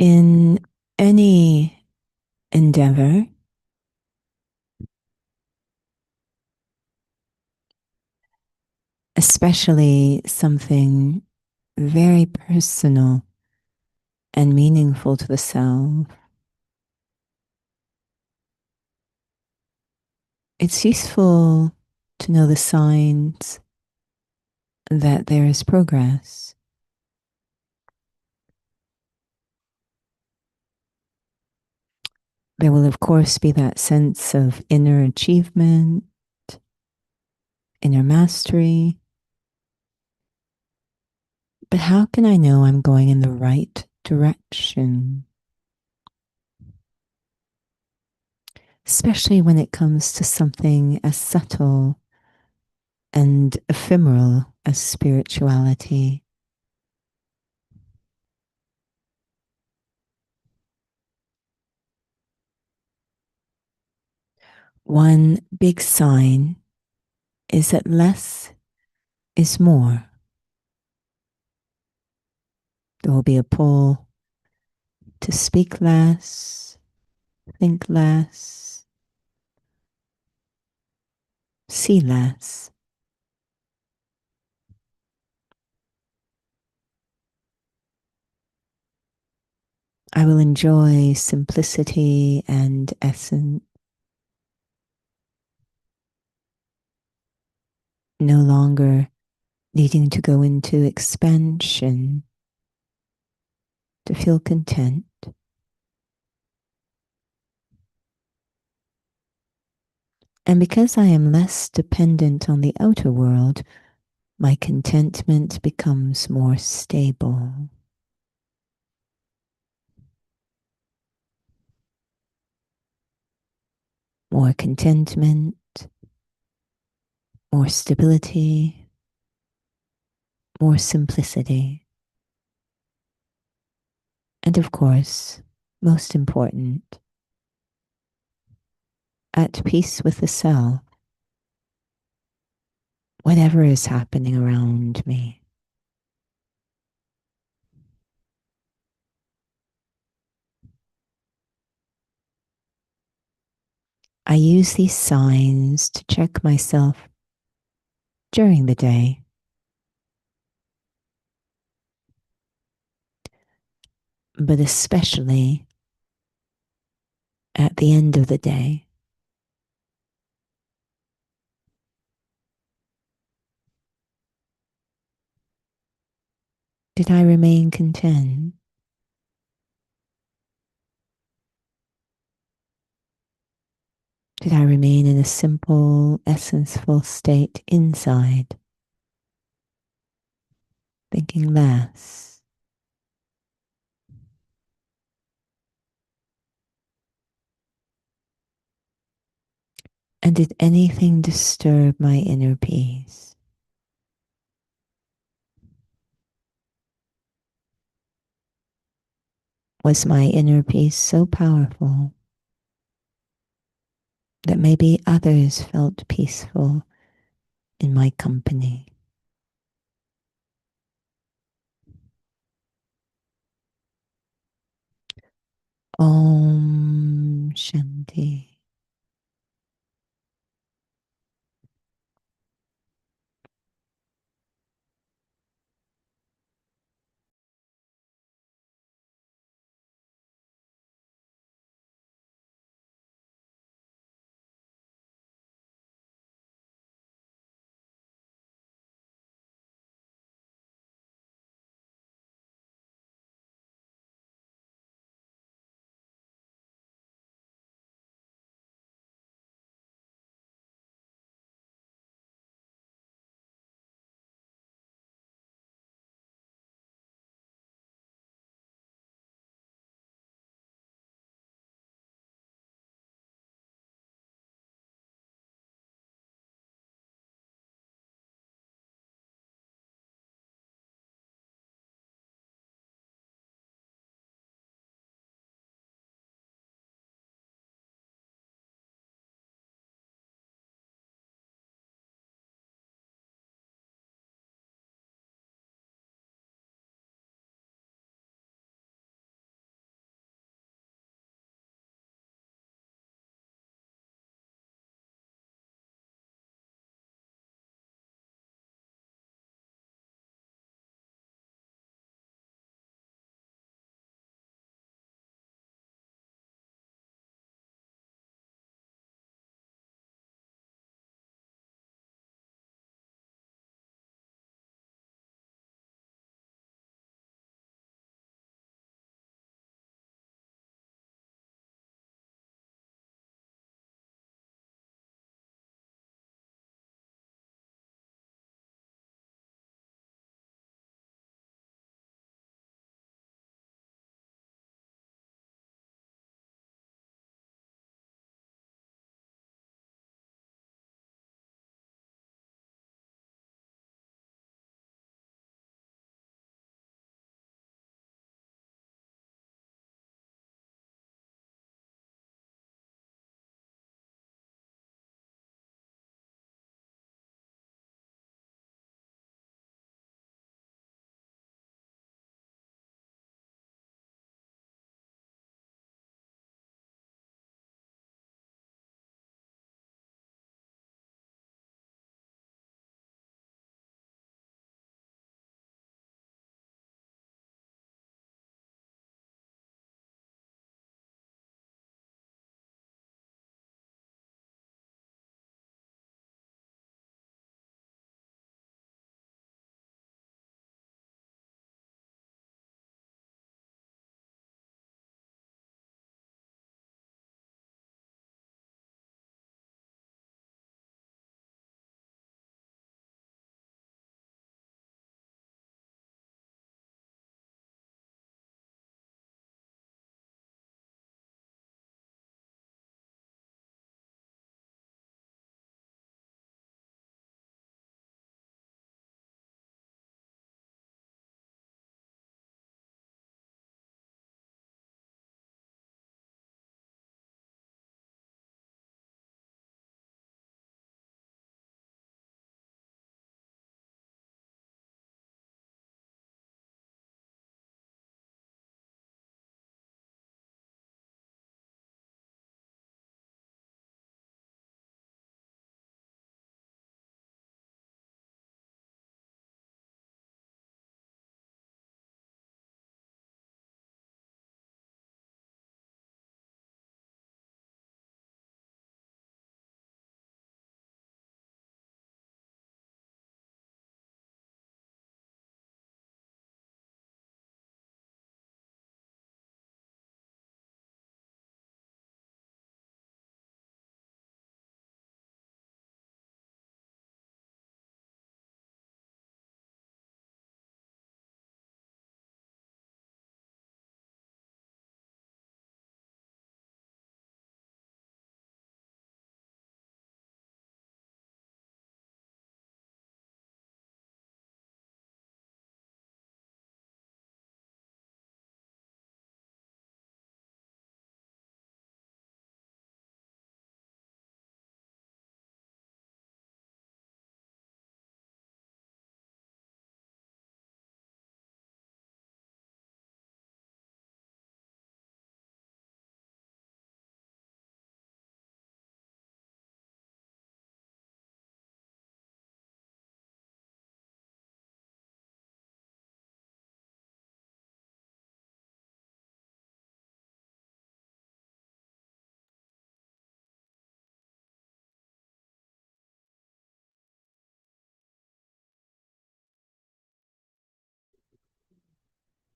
In any endeavor, especially something very personal and meaningful to the self, it's useful to know the signs that there is progress. There will, of course, be that sense of inner achievement, inner mastery. But how can I know I'm going in the right direction? Especially when it comes to something as subtle and ephemeral as spirituality. One big sign is that less is more. There will be a pull to speak less, think less, see less. I will enjoy simplicity and essence, no longer needing to go into expansion to feel content. And because I am less dependent on the outer world, my contentment becomes more stable. More contentment, more stability, more simplicity. And of course, most important, at peace with the self, whatever is happening around me. I use these signs to check myself during the day, but especially at the end of the day. Did I remain content? Did I remain in a simple, essenceful state inside, thinking less? And did anything disturb my inner peace? Was my inner peace so powerful that maybe others felt peaceful in my company? Om Shanti.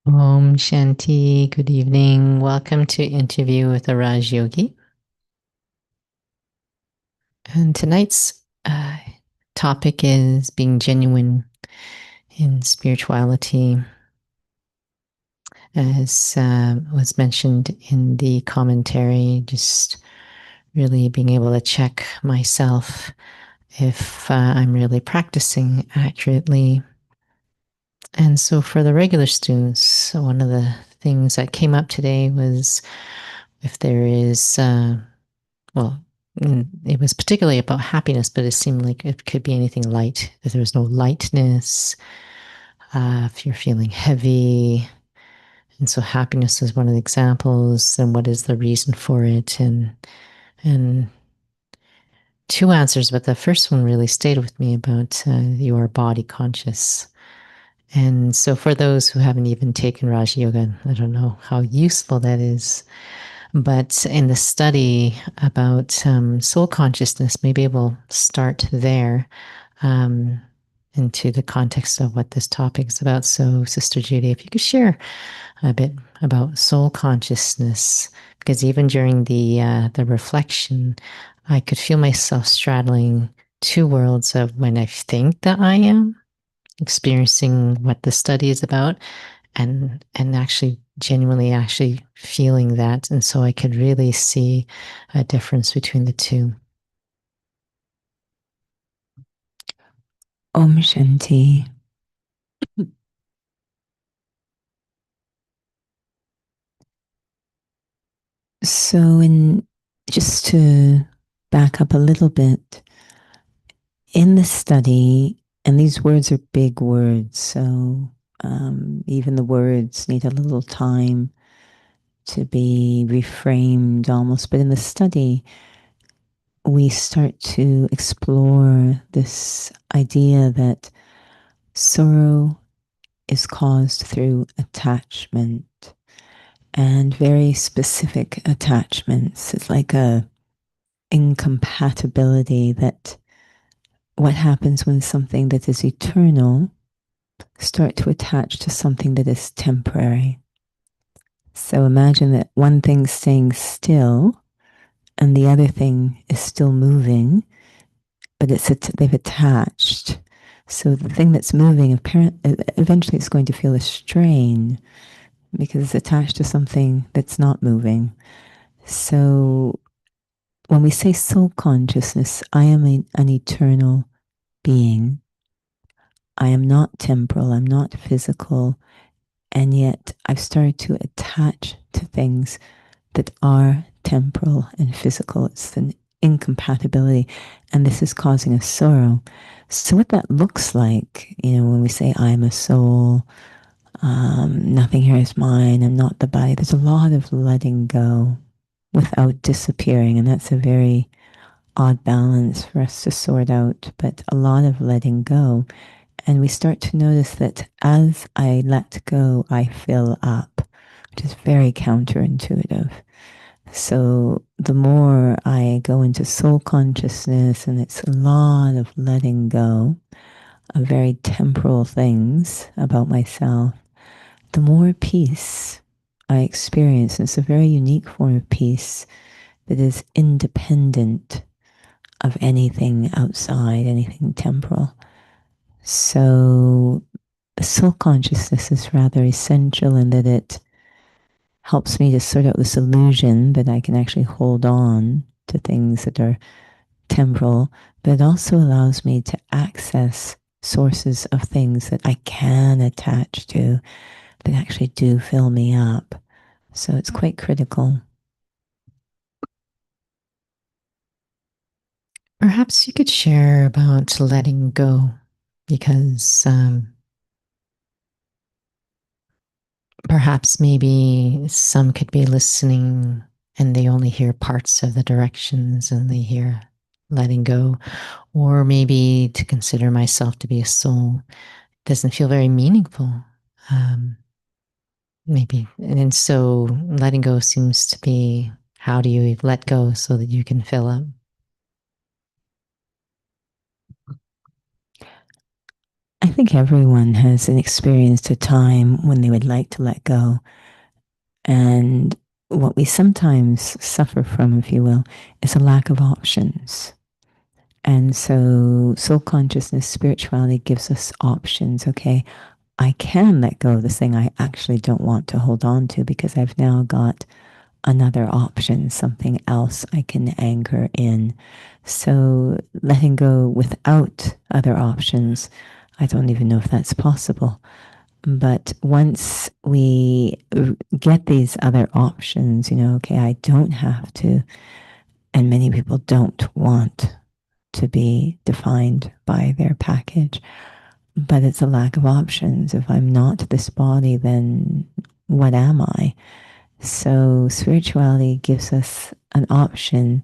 Om Shanti, good evening. Welcome to Interview with a Raj Yogi. And tonight's topic is being genuine in spirituality. As was mentioned in the commentary, just really being able to check myself if I'm really practicing accurately. And so for the regular students, one of the things that came up today was if there is well, it was particularly about happiness, but it seemed like it could be anything light, that there was no lightness, if you're feeling heavy. And so happiness is one of the examples, and what is the reason for it? And two answers, but the first one really stayed with me about you are body conscious. And so for those who haven't even taken Raj Yoga, I don't know how useful that is. But in the study about soul consciousness, maybe we'll start there um, into the context of what this topic is about. So, Sister Judy, if you could share a bit about soul consciousness, because even during the reflection, I could feel myself straddling two worlds of when I think that I am experiencing what the study is about, and actually genuinely actually feeling that. And so I could really see a difference between the two. Om Shanti. So, in just to back up a little bit, in the study, and these words are big words, so even the words need a little time to be reframed almost. But in the study, we start to explore this idea that sorrow is caused through attachment and very specific attachments. It's like a incompatibility that what happens when something that is eternal start to attach to something that is temporary. So imagine that one thing's staying still and the other thing is still moving, but they've attached. So the thing that's moving, eventually it's going to feel a strain because it's attached to something that's not moving. So when we say soul consciousness, I am an eternal being. I am not temporal, I'm not physical, and yet I've started to attach to things that are temporal and physical. It's an incompatibility, and this is causing us sorrow. So, what that looks like, when we say, I'm a soul, nothing here is mine, I'm not the body, there's a lot of letting go without disappearing, and that's a very odd balance for us to sort out, but a lot of letting go. And we start to notice that as I let go, I fill up, which is very counterintuitive. So the more I go into soul consciousness, and it's a lot of letting go of very temporal things about myself, the more peace I experience. And it's a very unique form of peace that is independent of anything outside, anything temporal. So the soul consciousness is rather essential in that it helps me to sort out this illusion that I can actually hold on to things that are temporal, but it also allows me to access sources of things that I can attach to that actually do fill me up. So it's quite critical. Perhaps you could share about letting go, because perhaps maybe some could be listening and they only hear parts of the directions and they hear letting go, or maybe to consider myself to be a soul doesn't feel very meaningful. Um, Maybe. And so letting go seems to be, how do you let go so that you can fill up? think everyone has experienced a time when they would like to let go. And what we sometimes suffer from, if you will, is a lack of options. And so soul consciousness, spirituality gives us options. Okay, I can let go of this thing I actually don't want to hold on to because I've now got another option, something else I can anchor in. So letting go without other options, I don't even know if that's possible. But once we get these other options, okay, I don't have to, and many people don't want to be defined by their package, but it's a lack of options. If I'm not this body, then what am I? So spirituality gives us an option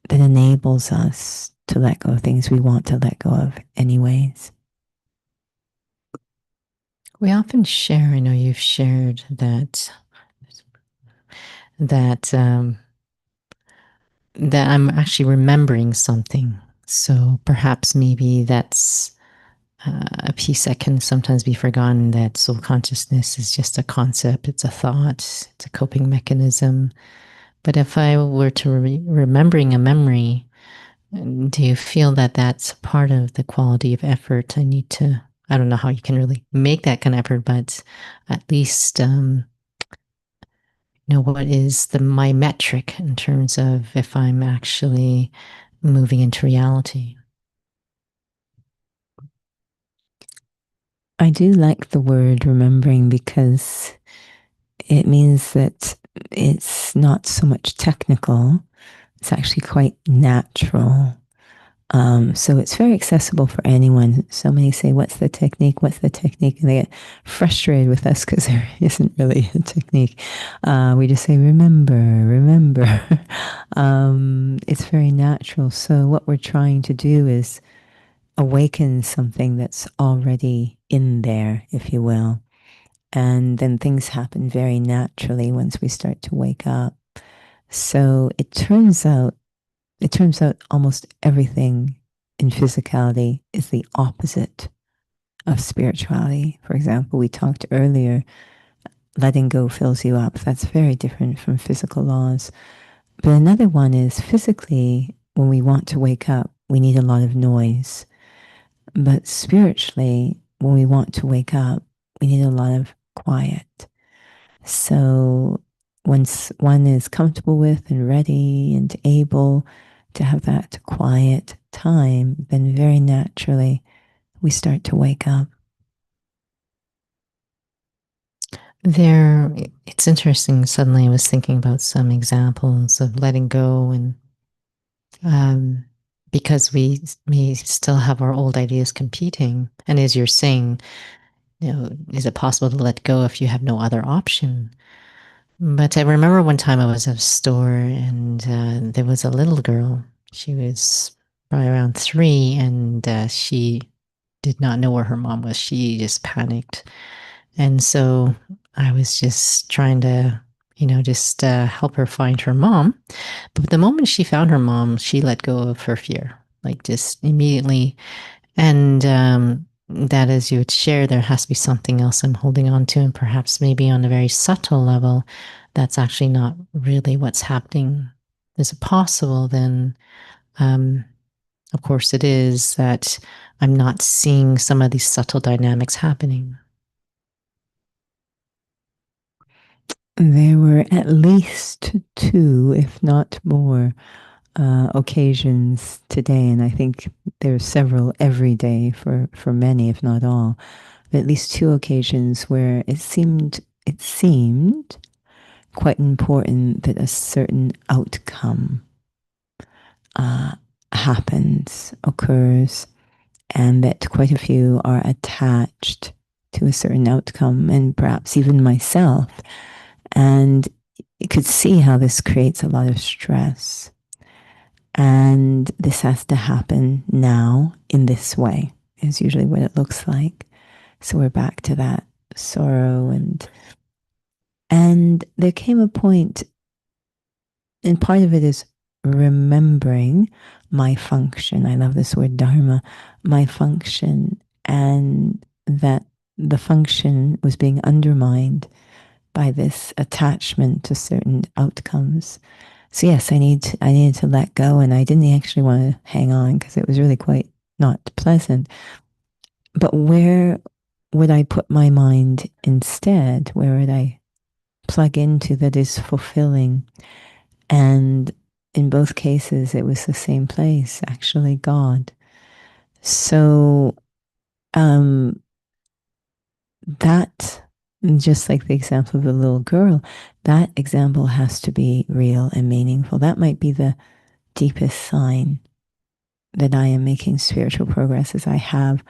that enables us to let go of things we want to let go of anyways. We often share, I know you've shared that I'm actually remembering something. So perhaps maybe that's a piece that can sometimes be forgotten, that soul consciousness is just a concept, it's a thought, it's a coping mechanism. But if I were to remembering a memory, do you feel that that's part of the quality of effort I need to? I don't know how you can really make that kind of effort, but at least what is my metric in terms of if I'm actually moving into reality? I do like the word remembering because it means that it's not so much technical, it's actually quite natural. So it's very accessible for anyone. So many say, what's the technique? What's the technique? And they get frustrated with us because there isn't really a technique. We just say, remember, remember. It's very natural. So what we're trying to do is awaken something that's already in there, if you will. And then things happen very naturally once we start to wake up. So it turns out almost everything in physicality is the opposite of spirituality. For example, we talked earlier, letting go fills you up. That's very different from physical laws. But another one is physically, when we want to wake up, we need a lot of noise. But spiritually, when we want to wake up, we need a lot of quiet. So once one is comfortable with and ready and able to have that quiet time, then very naturally we start to wake up. It's interesting. Suddenly I was thinking about some examples of letting go, and because we may still have our old ideas competing. And as you're saying, is it possible to let go if you have no other option? But I remember one time I was at a store, and there was a little girl. She was probably around 3, and she did not know where her mom was. She just panicked. And so I was just trying to, just help her find her mom. But the moment she found her mom, she let go of her fear, like just immediately. And that, as you would share, there has to be something else I'm holding on to. And perhaps maybe on a very subtle level, that's actually not really what's happening. Is it possible then? Of course, it is that I'm not seeing some of these subtle dynamics happening. There were at least two, if not more, occasions today, and I think there are several every day for many, if not all, but at least two occasions where it seemed quite important that a certain outcome happens, occurs, and that quite a few are attached to a certain outcome, and perhaps even myself. And you could see how this creates a lot of stress. And this has to happen now in this way, is usually what it looks like. So we're back to that sorrow, and there came a point, and part of it is remembering my function. I love this word dharma, my function, and that the function was being undermined by this attachment to certain outcomes. So yes, I needed to let go, and I didn't actually want to hang on because it was really quite not pleasant. But where would I put my mind instead? Where would I plug into that is fulfilling? And in both cases, it was the same place, actually, God. So that, just like the example of the little girl, that example has to be real and meaningful. That might be the deepest sign that I am making spiritual progress, is I have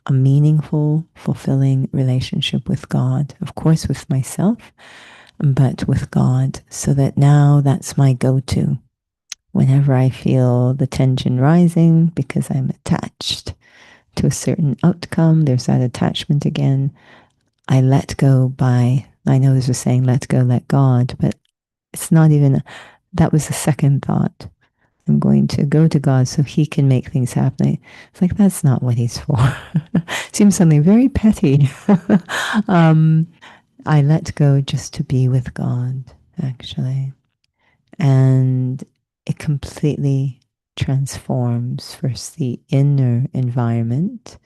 a meaningful, fulfilling relationship with God, of course, with myself, but with God, so that now that's my go to. Whenever I feel the tension rising because I'm attached to a certain outcome, there's that attachment again. I let go by, I know there's a saying, let go, let God, but it's not even, that was the second thought. I'm going to go to God so he can make things happen. It's like, that's not what he's for. Seems something very petty. I let go just to be with God, actually. And it completely transforms first the inner environment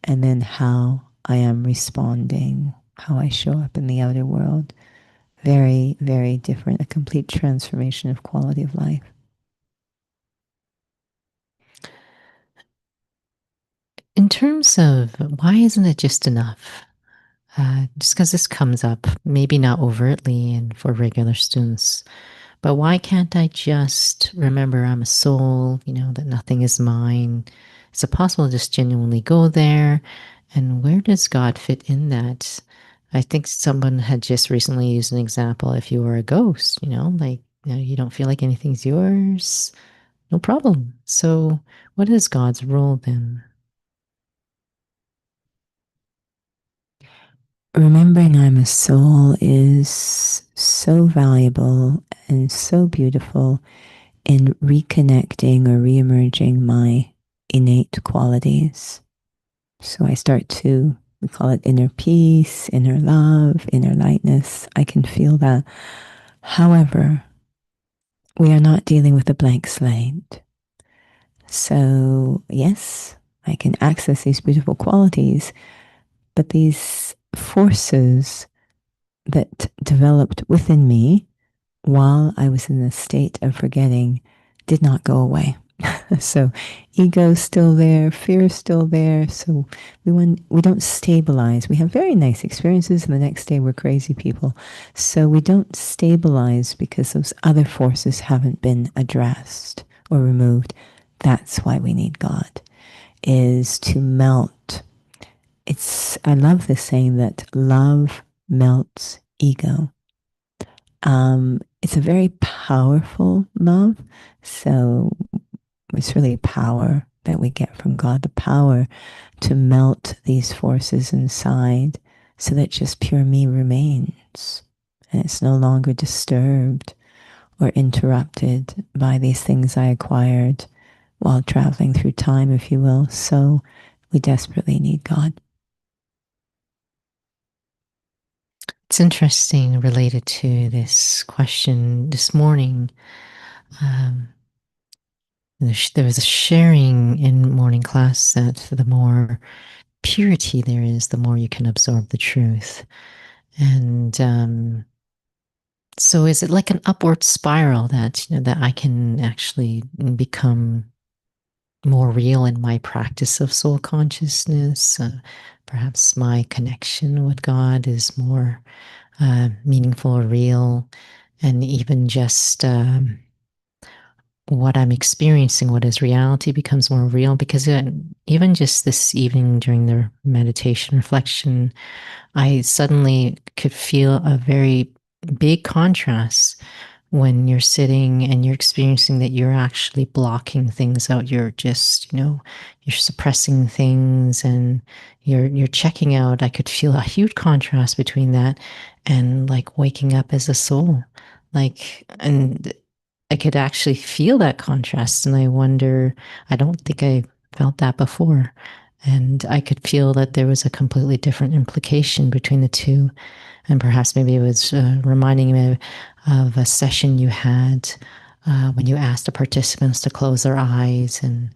and then how I am responding, how I show up in the outer world. Very, very different, a complete transformation of quality of life. In terms of why isn't it just enough? Just because this comes up, maybe not overtly and for regular students, but why can't I just remember I'm a soul, that nothing is mine? Is it possible to just genuinely go there? And where does God fit in that? I think someone had just recently used an example. If you were a ghost, you don't feel like anything's yours, no problem. So, what is God's role then? Remembering I'm a soul is so valuable and so beautiful in reconnecting or reemerging my innate qualities. So I start to, we call it inner peace, inner love, inner lightness. I can feel that. However, we are not dealing with a blank slate. So, yes, I can access these beautiful qualities, but these forces that developed within me while I was in a state of forgetting did not go away. So ego's still there, fear is still there. So we don't stabilize. We have very nice experiences, and the next day we're crazy people. So we don't stabilize because those other forces haven't been addressed or removed. That's why we need God, is to melt. I love this saying that love melts ego. It's a very powerful love. So it's really power that we get from God, the power to melt these forces inside so that just pure me remains. And it's no longer disturbed or interrupted by these things I acquired while traveling through time, if you will. So we desperately need God. It's interesting related to this question this morning. Um, there was a sharing in morning class that the more purity there is, the more you can absorb the truth. And so, is it like an upward spiral that that I can actually become more real in my practice of soul consciousness? Perhaps my connection with God is more meaningful or real, and even just what I'm experiencing, what is reality, becomes more real. Because even just this evening during the meditation reflection, I suddenly could feel a very big contrast when you're sitting and you're experiencing that you're actually blocking things out. You're just, you're suppressing things and you're checking out. I could feel a huge contrast between that and like waking up as a soul. And I could actually feel that contrast. And I wonder, I don't think I felt that before. And I could feel that there was a completely different implication between the two. And perhaps maybe it was reminding me of a session you had when you asked the participants to close their eyes, and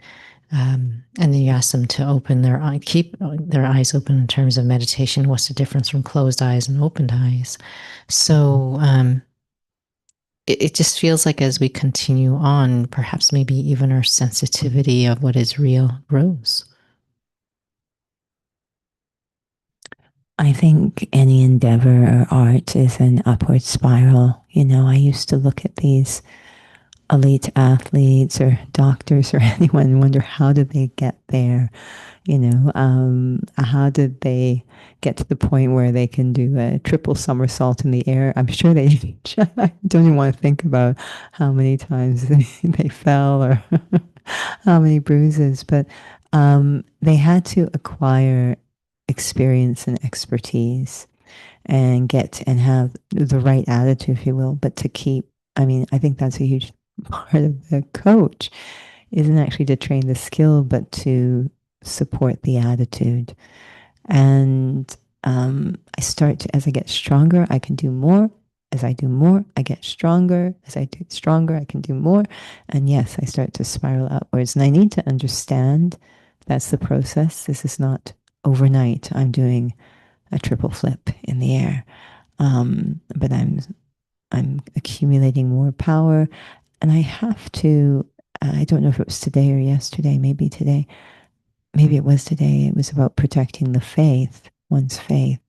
then you ask them to open their eye, keep their eyes open in terms of meditation. What's the difference from closed eyes and opened eyes? So it just feels like as we continue on, perhaps maybe even our sensitivity of what is real grows. I think any endeavor or art is an upward spiral. I used to look at these elite athletes or doctors or anyone and wonder, how did they get there? How did they get to the point where they can do a triple somersault in the air? I'm sure they I don't even want to think about how many times they fell or how many bruises, but they had to acquire experience and expertise and get and have the right attitude, if you will, but to keep, I think that's a huge part of the coach, isn't actually to train the skill, but to support the attitude. And as I get stronger, I can do more. As I do more, I get stronger. As I do stronger, I can do more. And yes, I start to spiral upwards. And I need to understand that's the process. This is not overnight. I'm doing a triple flip in the air. But I'm accumulating more power. And I have to, I don't know if it was today or yesterday, maybe today, maybe it was today. It was about protecting the faith, one's faith.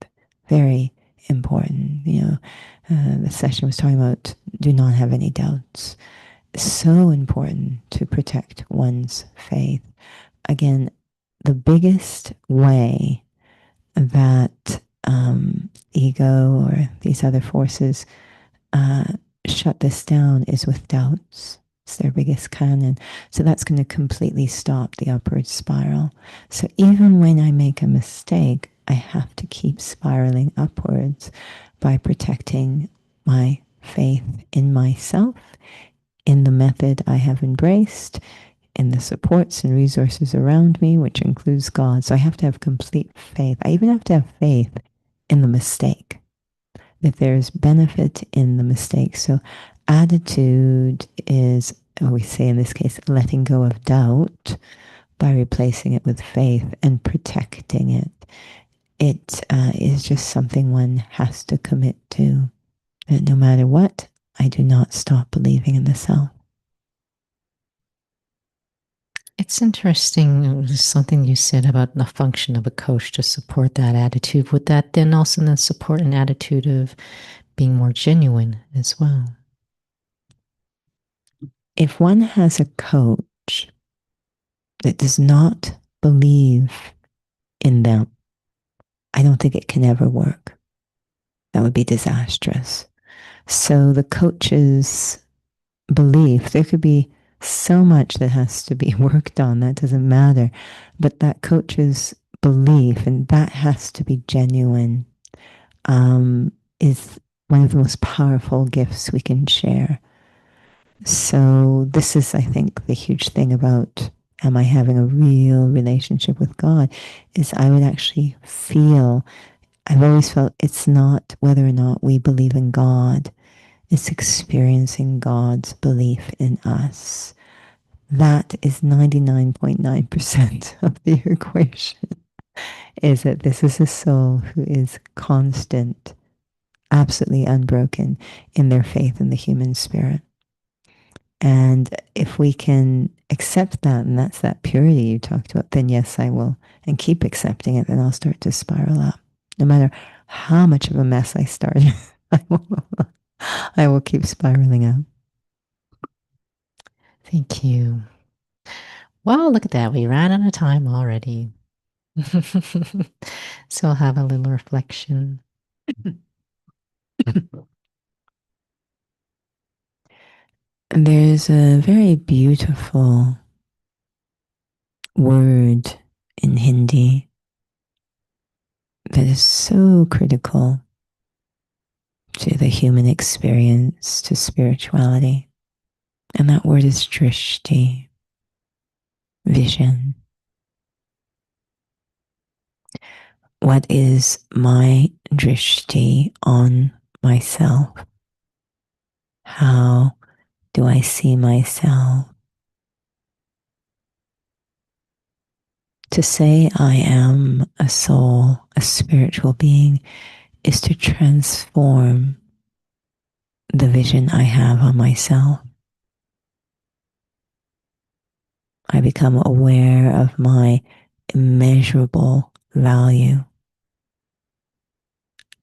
Very important. The session was talking about do not have any doubts. So important to protect one's faith. Again, the biggest way that ego or these other forces shut this down is with doubts. It's their biggest cannon. So that's going to completely stop the upward spiral. So even when I make a mistake, I have to keep spiraling upwards by protecting my faith in myself, in the method I have embraced, in the supports and resources around me, which includes God. So I have to have complete faith. I even have to have faith in the mistake, that there's benefit in the mistake. So attitude is, we say in this case, letting go of doubt by replacing it with faith and protecting it. It is just something one has to commit to. That no matter what, I do not stop believing in the self. It's interesting, something you said about the function of a coach to support that attitude. Would that then also support an attitude of being more genuine as well? If one has a coach that does not believe in them, I don't think it can ever work. That would be disastrous. So the coach's belief, there could be so much that has to be worked on, that doesn't matter. But that coach's belief, and that has to be genuine, is one of the most powerful gifts we can share. So this is, I think, the huge thing about, am I having a real relationship with God, is I would actually feel, I've always felt it's not whether or not we believe in God, it's experiencing God's belief in us. That is 99.9% of the equation, is that this is a soul who is constant, absolutely unbroken in their faith in the human spirit. And if we can accept that, and that's that purity you talked about, then yes, I will, and keep accepting it, then I'll start to spiral up. No matter how much of a mess I start, I will keep spiraling up. Thank you. Well, look at that. We ran out of time already. So I'll have a little reflection. There's a very beautiful word in Hindi that is so critical to the human experience, to spirituality. And that word is drishti, vision. what is my drishti on myself? How do I see myself? To say I am a soul, a spiritual being, is to transform the vision I have on myself. I become aware of my immeasurable value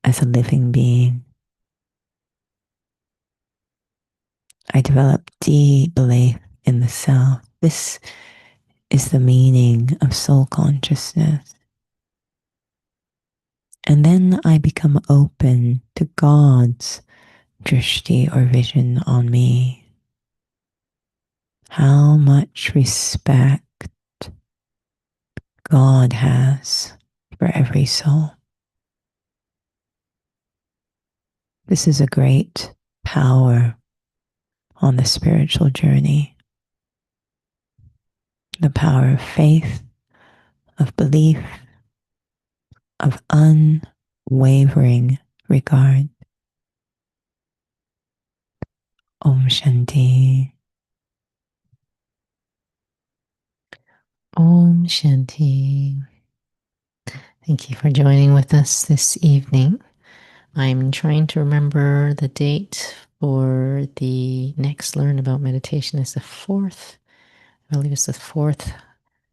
as a living being. I develop deep belief in the self. This is the meaning of soul consciousness. And then I become open to God's drishti or vision on me. How much respect God has for every soul. This is a great power on the spiritual journey. The power of faith, of belief, of unwavering regard. Om Shanti. Om Shanti. Thank you for joining with us this evening. I'm trying to remember the date for the next Learn About Meditation is the 4th. I believe it's the 4th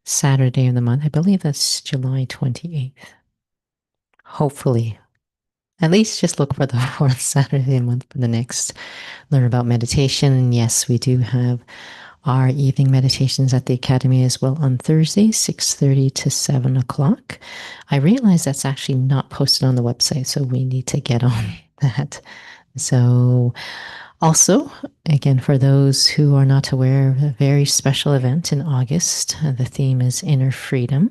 Saturday of the month. I believe that's July 28th. Hopefully. At least just look for the 4th Saturday of the month for the next Learn About Meditation. And yes, we do have our evening meditations at the Academy as well on Thursday, 6:30 to 7 o'clock. I realize that's actually not posted on the website, so we need to get on that. So also, again, for those who are not aware of a very special event in August, the theme is Inner Freedom.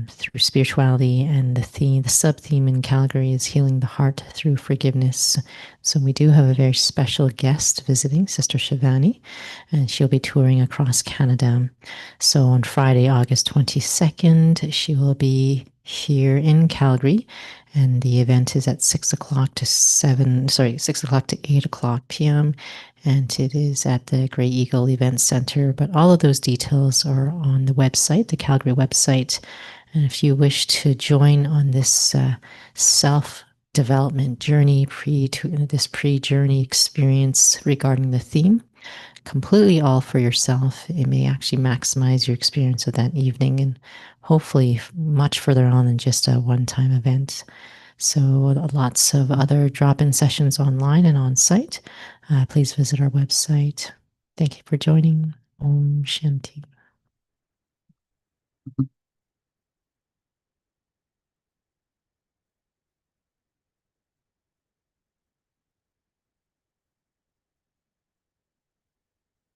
Through spirituality, and the sub-theme in Calgary is Healing the Heart Through Forgiveness. So we do have a very special guest visiting, Sister Shivani, and she'll be touring across Canada. So on Friday, August 22nd, she will be here in Calgary, and the event is at 6 o'clock to 8 o'clock p.m. And it is at the Grey Eagle Event Center. But all of those details are on the website, the Calgary website. And if you wish to join on this self-development journey, pre-journey experience regarding the theme, completely all for yourself, it may actually maximize your experience of that evening and hopefully much further on than just a one-time event. So lots of other drop-in sessions online and on site. Please visit our website. Thank you for joining. Om Shanti.